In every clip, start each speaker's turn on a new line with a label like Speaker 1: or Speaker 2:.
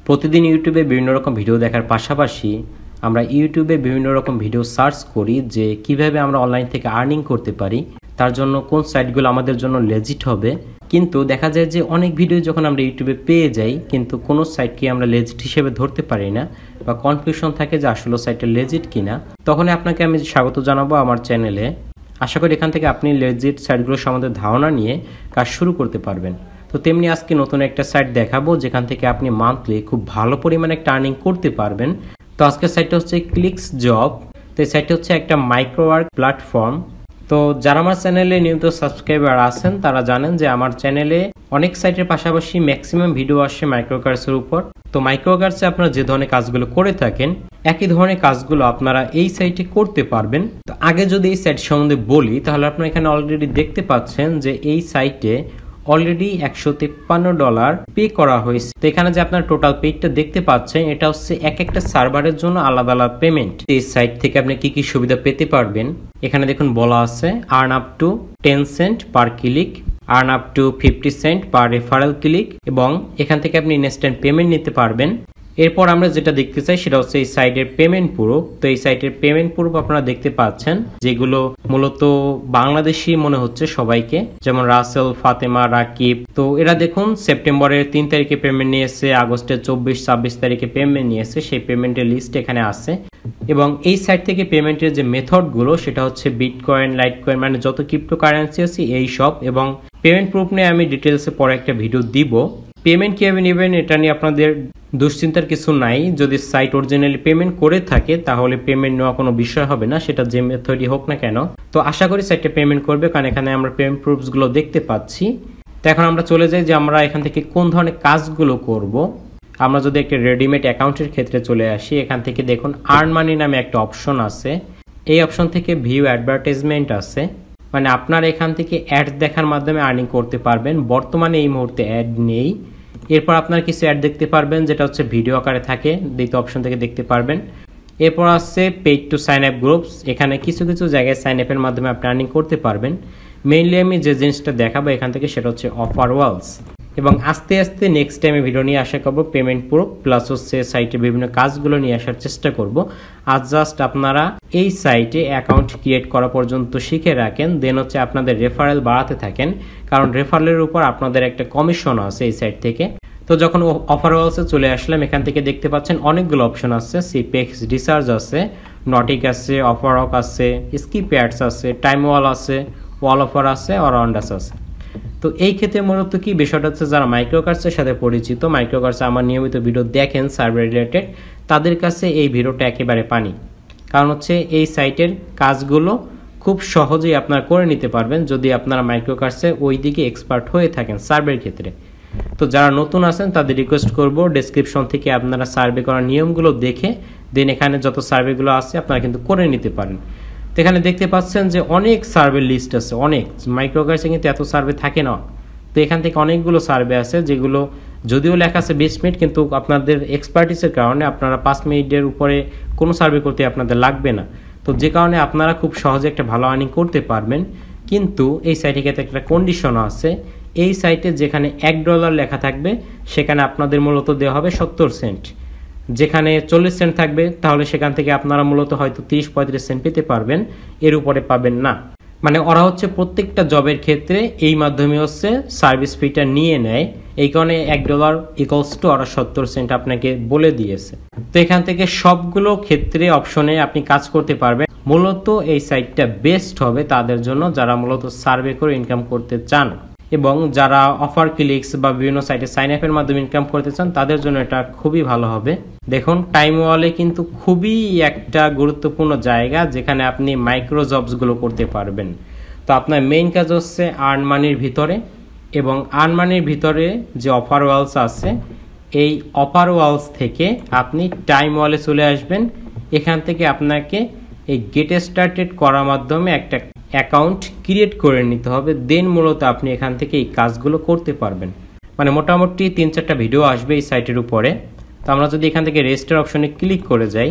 Speaker 1: প্রতিদিন ইউটিউবে বিভিন্ন রকম ভিডিও দেখার পাশাপাশি আমরা ইউটিউবে বিভিন্ন রকম ভিডিও সার্চ করি যে কিভাবে আমরা অনলাইন থেকে আর্নিং করতে পারি, তার জন্য কোন সাইটগুলো আমাদের জন্য লেজিট হবে। কিন্তু দেখা যায় যে অনেক ভিডিও যখন আমরা ইউটিউবে পেয়ে যাই কিন্তু কোনো সাইটকে আমরা লেজিট হিসেবে ধরতে পারি না বা কনফিউশন থাকে যে আসলে সাইটটা লেজিট কিনা। তখন আপনাকে আমি স্বাগত জানাবো আমার চ্যানেলে। আশা করি এখান থেকে আপনি লেজিট সাইটগুলো সম্বন্ধে ধারণা নিয়ে কাজ শুরু করতে পারবেন। তো তেমনি আজকে নতুন একটা সাইট দেখাবো যেখান থেকে আপনি মান্থলি খুব ভালো পরিমাণে একটা আর্নিং করতে পারবেন। তো আজকের সাইটটা হচ্ছে ClixJob। তো এই সাইটটা হচ্ছে একটা মাইক্রোওয়ার্ক প্ল্যাটফর্ম। তো যারা আমার চ্যানেলে নিয়মিত সাবস্ক্রাইবার আছেন তারা জানেন যে আমার চ্যানেলে অনেক সাইটের পাশাপাশি ম্যাক্সিমাম ভিডিও আসে মাইক্রোওয়ার্কসের উপর। তো মাইক্রোওয়ার্কসে আপনারা যে ধরনের কাজগুলো করে থাকেন একই ধরনের কাজগুলো আপনারা এই সাইটে করতে পারবেন। তো আগে যদি এই সাইট সম্বন্ধে বলি তাহলে আপনারা এখানে অলরেডি দেখতে পাচ্ছেন যে এই সাইটে অলরেডি $153 পে করা হয়েছে। তো এখানে যে আপনার টোটাল পেইডটা দেখতে পাচ্ছেন এটা হচ্ছে এক একটা সার্ভারের জন্য আলাদা আলাদা পেমেন্ট। এই সাইট থেকে আপনি কি কি সুবিধা পেতে পারবেন এখানে দেখুন বলা আছে, earn up to 10 Saint per click, earn up to 50 Saint per referral click, এবং এখান থেকে আপনি ইনস্ট্যান্ট পেমেন্ট নিতে পারবেন। এরপর আমরা যেটা দেখতে চাই সেটা হচ্ছে এই সাইটের পেমেন্ট প্রুফ। তো এই সাইটের পেমেন্ট প্রুফ আপনারা দেখতে পাচ্ছেন যেগুলো মূলত বাংলাদেশি মনে হচ্ছে সবাইকে, যেমন রাসেল, ফাতেমা, রাকিব। তো এরা দেখুন সেপ্টেম্বরের 3 তারিখে পেমেন্ট নিয়েছে, আগস্টের 24-26 তারিখে পেমেন্ট নিয়েছে, সেই পেমেন্টের লিস্ট এখানে আছে। এবং এই সাইট থেকে পেমেন্টের যে মেথডগুলো সেটা হচ্ছে বিটকয়েন, লাইটকয়েন, মানে যত ক্রিপ্টোকারেন্সি আছে এই সব। এবং পেমেন্ট প্রুফ নিয়ে আমি ডিটেলসে পরে একটা ভিডিও দিব। পেমেন্ট কিভাবে নেবেন এটা নিয়ে আপনাদের দুশ্চিন্তার কিছু নাই। যদি সাইট অরিজিনালি পেমেন্ট করে থাকে তাহলে পেমেন্ট নেওয়া কোনো বিষয় হবে না, সেটা যে মেথডই হোক না কেন। তো আশা করি সাইটটা পেমেন্ট করবে কারণ এখানে আমরা পেমেন্ট প্রুফসগুলো দেখতে পাচ্ছি। তো এখন আমরা চলে যাই যে আমরা এখান থেকে কোন ধরনের কাজগুলো করব। আমরা যদি একটা রেডিমেড অ্যাকাউন্টের ক্ষেত্রে চলে আসি, এখান থেকে দেখুন আর্ন মানি নামে একটা অপশন আছে। এই অপশন থেকে ভিউ অ্যাডভার্টাইজমেন্ট আছে, মানে আপনারা এখান থেকে অ্যাড দেখার মাধ্যমে আর্নিং করতে পারবেন। বর্তমানে এই মুহূর্তে অ্যাড নেই। এরপর আপনারা কিছু অ্যাড দেখতে পারবেন যেটা হচ্ছে ভিডিও আকারে থাকে, দ্বিতীয় অপশন থেকে দেখতে পারবেন। এরপর আছে paid to sign up groups. এখানে কিছু কিছু জায়গায় সাইন আপের মাধ্যমে আপনি আর্নিং করতে পারবেন। মেইনলি আমি যে জিনিসটা দেখাবো এখান থেকে সেটা হচ্ছে অফার ওয়ালস। এবং আস্তে আস্তে নেক্সট টাইমে ভিডিও নিয়ে আশা করবো পেমেন্ট প্রুফ প্লাস হচ্ছে সাইটে বিভিন্ন কাজগুলো নিয়ে আসার চেষ্টা করব। আজ জাস্ট আপনারা এই সাইটে অ্যাকাউন্ট ক্রিয়েট করা পর্যন্ত শিখে রাখেন, দেন হচ্ছে আপনাদের রেফারেল বাড়াতে থাকেন, কারণ রেফারেলের উপর আপনাদের একটা কমিশন আছে এই সাইট থেকে। তো যখন অফার ওয়ালসে চলে আসলাম এখান থেকে দেখতে পাচ্ছেন অনেকগুলো অপশন আছে, সিপেক্স রিসার্চ আছে, নটিক আছে, অফার হক আছে, স্কিপ অ্যাডস আছে, টাইম ওয়াল আছে, ওয়াল অফার আছে, অরাউন্ডাস আছে। তো এই ক্ষেত্রে মূলত কি বিষয়টা হচ্ছে যারা মাইক্রোকার্সের সাথে পরিচিত, মাইক্রোকার্সে আমার নিয়মিত ভিডিও দেখেন সার্ভার রিলেটেড, তাদের কাছে এই ভিডিওটা একেবারে পানি। কারণ হচ্ছে এই সাইটের কাজগুলো খুব সহজেই আপনারা করে নিতে পারবেন যদি আপনারা মাইক্রোকার্সে ওই দিকে এক্সপার্ট হয়ে থাকেন সার্ভের ক্ষেত্রে। তো যারা নতুন আছেন তাদের রিকোয়েস্ট করব ডেসক্রিপশন থেকে আপনারা সার্ভে করার নিয়মগুলো দেখে দেন এখানে যত সার্ভেগুলো আছে আপনারা কিন্তু করে নিতে পারেন। তো এখানে দেখতে পাচ্ছেন যে অনেক সার্ভে লিস্ট আছে, অনেক। মাইক্রোকার্সে কিন্তু এত সার্ভে থাকে না। তো এখান থেকে অনেকগুলো সার্ভে আছে যেগুলো যদিও লেখা আছে 20 মিনিট, কিন্তু আপনাদের এক্সপার্টিসের কারণে আপনারা 5 মিনিটের উপরে কোনো সার্ভে করতে আপনাদের লাগবে না। তো যে কারণে আপনারা খুব সহজে একটা ভালো আর্নিং করতে পারবেন। কিন্তু এই সাইটে ক্ষেত্রে একটা কন্ডিশনও আছে। এই সাইটে যেখানে $1 লেখা থাকবে সেখানে আপনাদের মূলত দেওয়া হবে 70 সেন্ট। যেখানে 40 সেন্ট থাকবে তাহলে সেখান থেকে আপনারা মূলত হয়তো 30-35 সেন্ট পেতে পারবেন, এর উপরে পাবেন না। মানে ওরা হচ্ছে প্রত্যেকটা জবের ক্ষেত্রে এই মাধ্যমে হচ্ছে সার্ভিস ফিটা নিয়ে নেয়। এই কারণে $1 ইকুয়ালস টু ওরা 70 সেন্ট আপনাকে বলে দিয়েছে। তো এখান থেকে সবগুলো ক্ষেত্রে অপশনে আপনি কাজ করতে পারবেন। মূলত এই সাইটটা বেস্ট হবে তাদের জন্য যারা মূলত সার্ভে করে ইনকাম করতে চান, এবং যারা অফার ক্লিকস বা বিভিন্ন সাইটে সাইন আপের মাধ্যমে ইনকাম করতে চান তাদের জন্য এটা খুবই ভালো হবে। দেখুন টাইম ওয়ালে কিন্তু খুবই একটা গুরুত্বপূর্ণ জায়গা যেখানে আপনি মাইক্রো জবসগুলো করতে পারবেন। তো আপনার মেইন কাজ হচ্ছে আর্ন মানির ভিতরে, এবং আর্ন মানির ভিতরে যে অফার ওয়ালস আছে এই অফার ওয়ালস থেকে আপনি টাইম ওয়ালে চলে আসবেন। এখান থেকে আপনাকে এই গেট স্টার্টেড করার মাধ্যমে একটা অ্যাকাউন্ট ক্রিয়েট করে নিতে হবে, দেন মূলত আপনি এখান থেকে এই কাজগুলো করতে পারবেন। মানে মোটামুটি 3-4টা ভিডিও আসবে এই সাইটের উপরে। তো আমরা যদি এখান থেকে রেজিস্টার অপশনে ক্লিক করে যাই,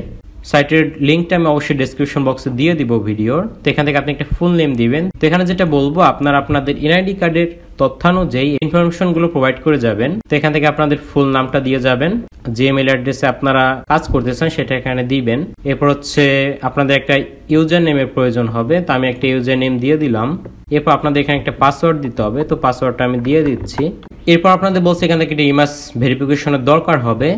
Speaker 1: সাইটের লিঙ্কটা আমি অবশ্যই ডেসক্রিপশন বক্সে দিয়ে দিব ভিডিওর। তো এখান থেকে আপনি একটা ফুল নেম দিবেন। তো এখানে যেটা বলবো, আপনারা আপনাদের এনআইডি কার্ডের তথ্যানুযায়ী ইনফরমেশন গুলো প্রোভাইড করে যাবেন। তো এখান থেকে আপনাদের ফুল নামটা দিয়ে যাবেন, যে ইমেল অ্যাড্রেসে আপনারা কাজ করতেছেন সেটা এখানে দিবেন। এরপর হচ্ছে আপনাদের একটা ইউজার নেমের প্রয়োজন হবে, তো আমি একটা ইউজার নেম দিয়ে দিলাম। এরপর আপনাদের এখানে একটা পাসওয়ার্ড দিতে হবে, তো পাসওয়ার্ডটা আমি দিয়ে দিচ্ছি। এরপর আপনাদের বলছে এখান থেকে একটা ইমেজ ভেরিফিকেশনের দরকার হবে,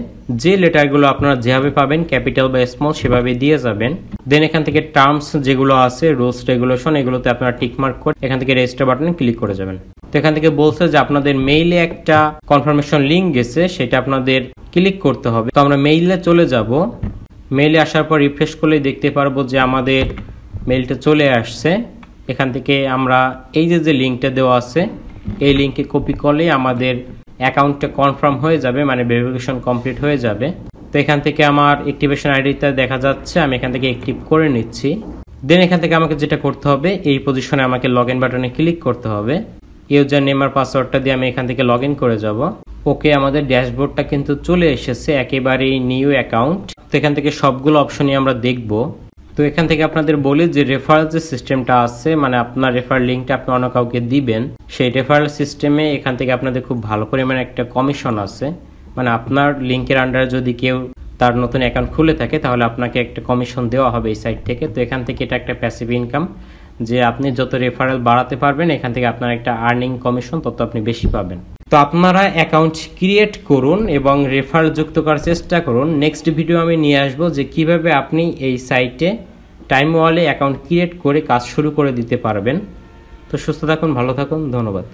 Speaker 1: যে লেটারগুলো আপনারা যেভাবে পাবেন ক্যাপিটাল বা স্মল সেভাবে দিয়ে যাবেন। দেন এখান থেকে টার্মস যেগুলো আছে, রুলস রেগুলেশন, এগুলোতে আপনারা টিকমার্ক করে এখান থেকে রেজিস্টার বাটনে ক্লিক করে যাবেন। তো এখান থেকে বলছে যে আপনাদের মেইলে একটা কনফার্মেশন লিঙ্ক গেছে, সেটা আপনাদের ক্লিক করতে হবে। তো আমরা মেইলে চলে যাব। মেইলে আসার পর রিফ্রেশ করলেই দেখতে পারবো যে আমাদের মেইলটা চলে আসছে। এখান থেকে আমরা এই যে লিঙ্কটা দেওয়া আছে, এই লিঙ্কে কপি করলে আমাদের অ্যাকাউন্টটা কনফার্ম হয়ে যাবে, মানে ভেরিফিকেশন কমপ্লিট হয়ে যাবে। তো এখান থেকে আমার অ্যাক্টিভেশন আইডিটা দেখা যাচ্ছে, আমি এখান থেকে অ্যাক্টিভ করে নিচ্ছি। দেন এখান থেকে আমাকে যেটা করতে হবে, এই পজিশনে আমাকে লগ ইন বাটনে ক্লিক করতে হবে। ইউজার নেম আর পাসওয়ার্ডটা দিয়ে আমি এখান থেকে লগ ইন করে যাব। ওকে, আমাদের ড্যাশবোর্ডটা কিন্তু চলে এসেছে, একেবারেই নিউ অ্যাকাউন্ট। তো এখান থেকে সবগুলো অপশনই আমরা দেখব। তো এখান থেকে আপনাদের বলি যে রেফারেল যে সিস্টেমটা আছে, মানে আপনার রেফার লিঙ্কটা আপনি অন্য কাউকে দিবেন, সেই রেফারেল সিস্টেমে এখান থেকে আপনাদের খুব ভালো পরিমাণে একটা কমিশন আছে। মানে আপনার লিঙ্কের আন্ডারে যদি কেউ তার নতুন অ্যাকাউন্ট খুলে থাকে, তাহলে আপনাকে একটা কমিশন দেওয়া হবে এই সাইট থেকে। তো এখান থেকে এটা একটা প্যাসিভ ইনকাম, যে আপনি যত রেফারেল বাড়াতে পারবেন এখান থেকে আপনার একটা আর্নিং কমিশন তত আপনি বেশি পাবেন। তো আপনারা অ্যাকাউন্ট ক্রিয়েট করুন এবং রেফারেল যুক্ত করার চেষ্টা করুন। নেক্সট ভিডিও আমি নিয়ে আসবো যে কিভাবে আপনি এই সাইটে টাইম ওয়ালে অ্যাকাউন্ট ক্রিয়েট করে কাজ শুরু করে দিতে পারবেন। তো সুস্থ থাকুন, ভালো থাকুন, ধন্যবাদ।